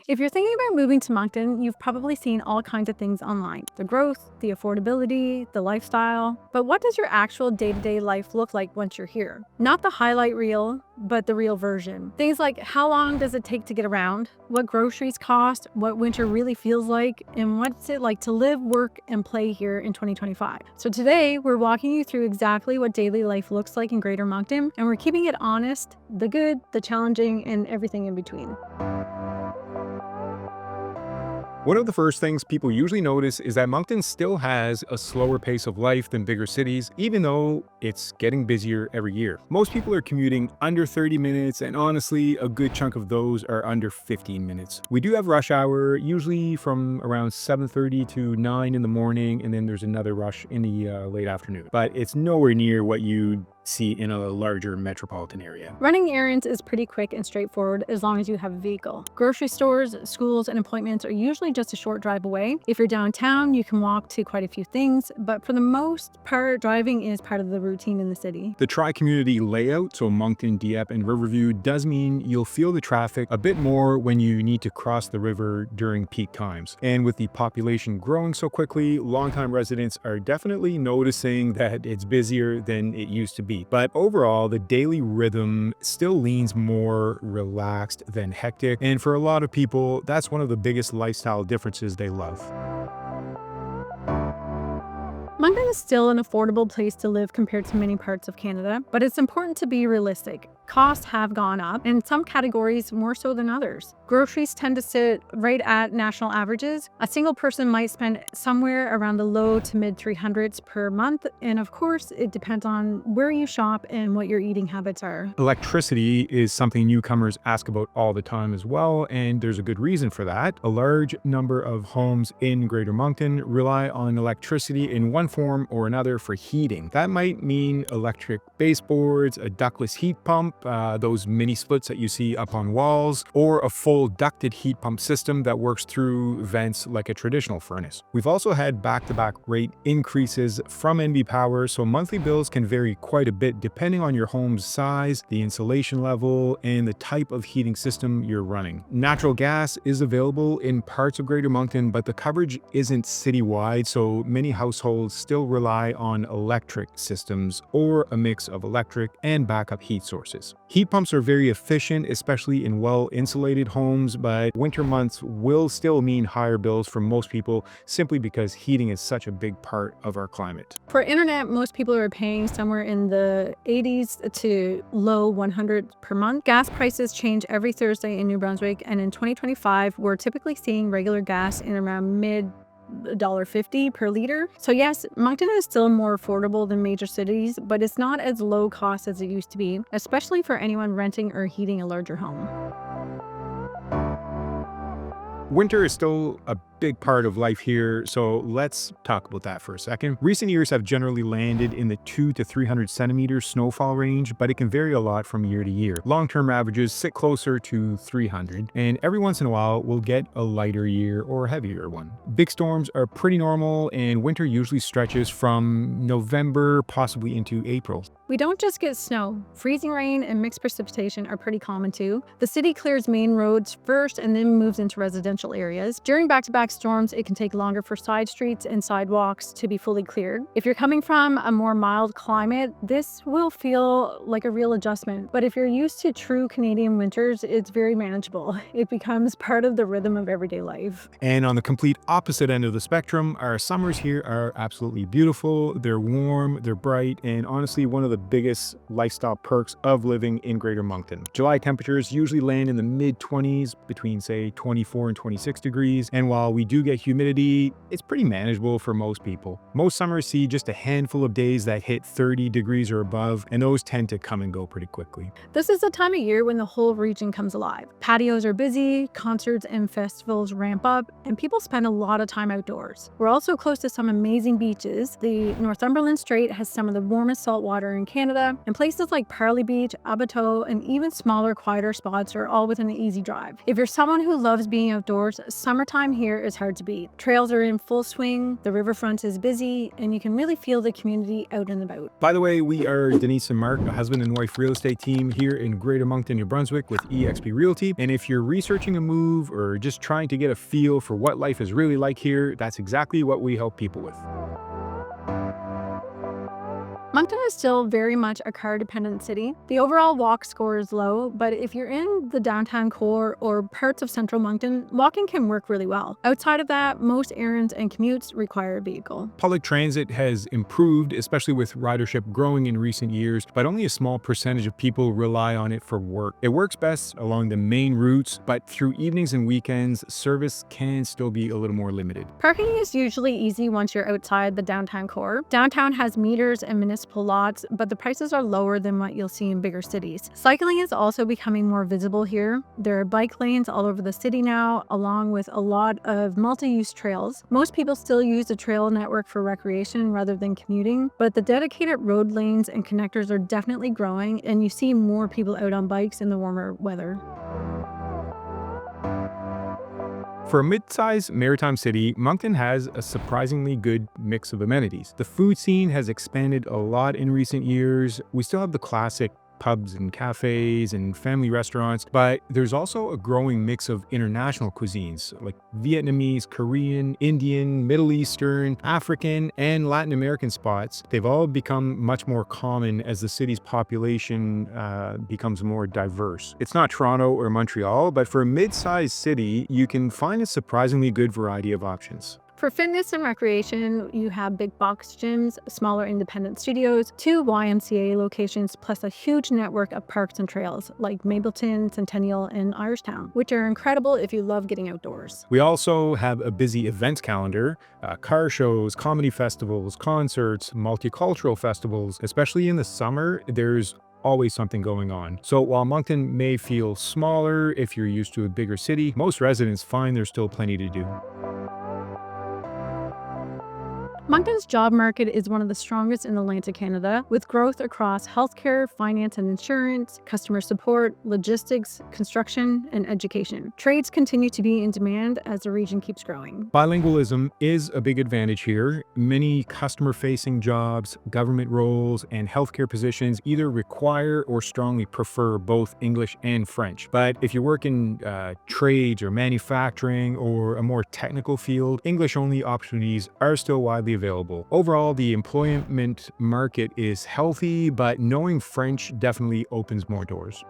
If you're thinking about moving to Moncton, you've probably seen all kinds of things online. The growth, the affordability, the lifestyle. But what does your actual day-to-day life look like once you're here? Not the highlight reel, but the real version. Things like how long does it take to get around, what groceries cost, what winter really feels like, and what's it like to live, work, and play here in 2025. So today, we're walking you through exactly what daily life looks like in Greater Moncton, and we're keeping it honest, the good, the challenging, and everything in between. One of the first things people usually notice is that Moncton still has a slower pace of life than bigger cities, even though it's getting busier every year. Most people are commuting under 30 minutes, and honestly, a good chunk of those are under 15 minutes. We do have rush hour, usually from around 7:30 to 9 in the morning, and then there's another rush in the late afternoon. But it's nowhere near what you see in a larger metropolitan area. Running errands is pretty quick and straightforward as long as you have a vehicle. Grocery stores, schools, and appointments are usually just a short drive away. If you're downtown, you can walk to quite a few things, but for the most part, driving is part of the routine in the city. The tri-community layout, so Moncton, Dieppe, and Riverview, does mean you'll feel the traffic a bit more when you need to cross the river during peak times. And with the population growing so quickly, longtime residents are definitely noticing that it's busier than it used to be. But overall, the daily rhythm still leans more relaxed than hectic. And for a lot of people, that's one of the biggest lifestyle differences they love. Moncton is still an affordable place to live compared to many parts of Canada, but it's important to be realistic. Costs have gone up, and in some categories more so than others. Groceries tend to sit right at national averages. A single person might spend somewhere around the low to mid 300s per month, and of course, it depends on where you shop and what your eating habits are. Electricity is something newcomers ask about all the time as well, and there's a good reason for that. A large number of homes in Greater Moncton rely on electricity in one form or another for heating. That might mean electric baseboards, a ductless heat pump, those mini splits that you see up on walls, or a full ducted heat pump system that works through vents like a traditional furnace. We've also had back-to-back rate increases from NB Power, so monthly bills can vary quite a bit depending on your home's size, the insulation level, and the type of heating system you're running. Natural gas is available in parts of Greater Moncton, but the coverage isn't citywide, so many households still rely on electric systems or a mix of electric and backup heat sources. Heat pumps are very efficient, especially in well-insulated homes, but winter months will still mean higher bills for most people simply because heating is such a big part of our climate. For internet, most people are paying somewhere in the 80s to low 100s per month. Gas prices change every Thursday in New Brunswick, and in 2025, we're typically seeing regular gas in around mid $1.50 per liter. So yes, Moncton is still more affordable than major cities, but it's not as low cost as it used to be, especially for anyone renting or heating a larger home. Winter is still a big part of life here, so let's talk about that for a second. Recent years have generally landed in the 200 to 300 centimeter snowfall range, but it can vary a lot from year to year. Long-term averages sit closer to 300, and every once in a while we'll get a lighter year or a heavier one. Big storms are pretty normal, and winter usually stretches from November, possibly into April. We don't just get snow. Freezing rain and mixed precipitation are pretty common too. The city clears main roads first and then moves into residential areas. During back-to-back storms, it can take longer for side streets and sidewalks to be fully cleared. If you're coming from a more mild climate, this will feel like a real adjustment. But if you're used to true Canadian winters, it's very manageable. It becomes part of the rhythm of everyday life. And on the complete opposite end of the spectrum, our summers here are absolutely beautiful. They're warm, they're bright, and honestly, one of the biggest lifestyle perks of living in Greater Moncton. July temperatures usually land in the mid-20s, between say 24 and 26 degrees, and while we do get humidity, it's pretty manageable for most people. Most summers see just a handful of days that hit 30 degrees or above, and those tend to come and go pretty quickly. This is the time of year when the whole region comes alive. Patios are busy, concerts and festivals ramp up, and people spend a lot of time outdoors. We're also close to some amazing beaches. The Northumberland Strait has some of the warmest salt water in Canada, and places like Parley Beach, Abateau, and even smaller, quieter spots are all within an easy drive. If you're someone who loves being outdoors, summertime here is hard to beat. Trails are in full swing, the riverfront is busy, and you can really feel the community out and about. By the way, we are Denise and Marc, a husband and wife real estate team here in Greater Moncton, New Brunswick with eXp Realty. And if you're researching a move or just trying to get a feel for what life is really like here, that's exactly what we help people with. Moncton is still very much a car-dependent city. The overall walk score is low, but if you're in the downtown core or parts of central Moncton, walking can work really well. Outside of that, most errands and commutes require a vehicle. Public transit has improved, especially with ridership growing in recent years, but only a small percentage of people rely on it for work. It works best along the main routes, but through evenings and weekends, service can still be a little more limited. Parking is usually easy once you're outside the downtown core. Downtown has meters and municipal lots, but the prices are lower than what you'll see in bigger cities. Cycling is also becoming more visible here. There are bike lanes all over the city now, along with a lot of multi-use trails. Most people still use the trail network for recreation rather than commuting, but the dedicated road lanes and connectors are definitely growing, and you see more people out on bikes in the warmer weather. For a mid-sized maritime city, Moncton has a surprisingly good mix of amenities. The food scene has expanded a lot in recent years. We still have the classic pubs and cafes and family restaurants, but there's also a growing mix of international cuisines like Vietnamese, Korean, Indian, Middle Eastern, African, and Latin American spots. They've all become much more common as the city's population becomes more diverse. It's not Toronto or Montreal, but for a mid-sized city, you can find a surprisingly good variety of options. For fitness and recreation, you have big box gyms, smaller independent studios, 2 YMCA locations, plus a huge network of parks and trails like Mableton, Centennial, and Irishtown, which are incredible if you love getting outdoors. We also have a busy events calendar, car shows, comedy festivals, concerts, multicultural festivals. Especially in the summer, there's always something going on. So while Moncton may feel smaller if you're used to a bigger city, most residents find there's still plenty to do. Moncton's job market is one of the strongest in Atlantic Canada, with growth across healthcare, finance and insurance, customer support, logistics, construction, and education. Trades continue to be in demand as the region keeps growing. Bilingualism is a big advantage here. Many customer-facing jobs, government roles, and healthcare positions either require or strongly prefer both English and French. But if you work in trades or manufacturing or a more technical field, English-only opportunities are still widely available. Overall, the employment market is healthy, but knowing French definitely opens more doors.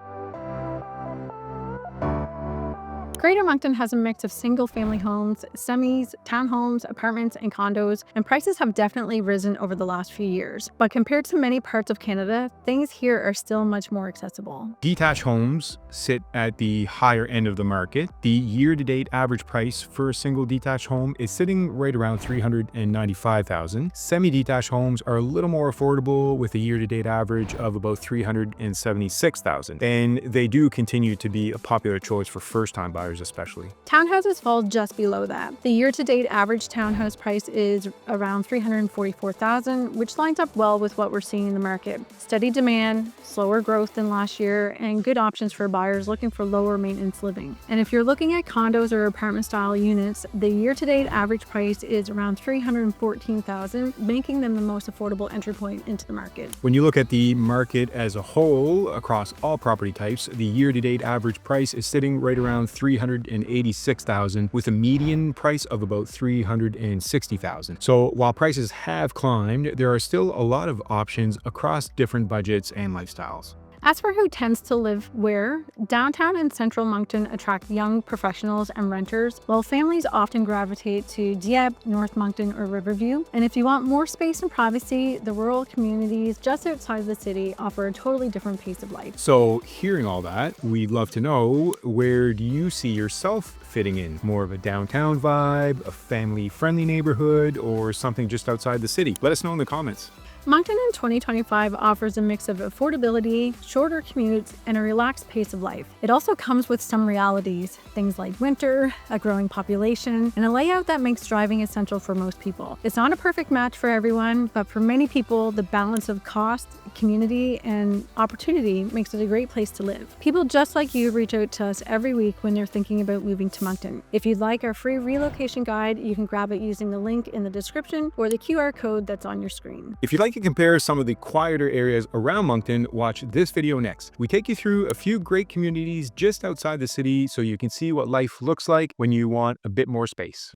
Greater Moncton has a mix of single-family homes, semis, townhomes, apartments, and condos, and prices have definitely risen over the last few years. But compared to many parts of Canada, things here are still much more accessible. Detached homes sit at the higher end of the market. The year-to-date average price for a single detached home is sitting right around $395,000. Semi-detached homes are a little more affordable with a year-to-date average of about $376,000. And they do continue to be a popular choice for first-time buyers especially. Townhouses fall just below that. The year-to-date average townhouse price is around $344,000, which lines up well with what we're seeing in the market. Steady demand, slower growth than last year, and good options for buyers looking for lower maintenance living. And if you're looking at condos or apartment-style units, the year-to-date average price is around $314,000, making them the most affordable entry point into the market. When you look at the market as a whole across all property types, the year-to-date average price is sitting right around $386,000 with a median price of about $360,000. So while prices have climbed, there are still a lot of options across different budgets and lifestyles. As for who tends to live where, downtown and central Moncton attract young professionals and renters, while families often gravitate to Dieppe, North Moncton, or Riverview. And if you want more space and privacy, the rural communities just outside the city offer a totally different pace of life. So hearing all that, we'd love to know, where do you see yourself fitting in? More of a downtown vibe, a family-friendly neighborhood, or something just outside the city? Let us know in the comments. Moncton in 2025 offers a mix of affordability, shorter commutes, and a relaxed pace of life. It also comes with some realities, things like winter, a growing population, and a layout that makes driving essential for most people. It's not a perfect match for everyone, but for many people, the balance of cost, community, and opportunity makes it a great place to live. People just like you reach out to us every week when they're thinking about moving to Moncton. If you'd like our free relocation guide, you can grab it using the link in the description or the QR code that's on your screen. If you'd like to compare some of the quieter areas around Moncton, watch this video next. We take you through a few great communities just outside the city so you can see what life looks like when you want a bit more space.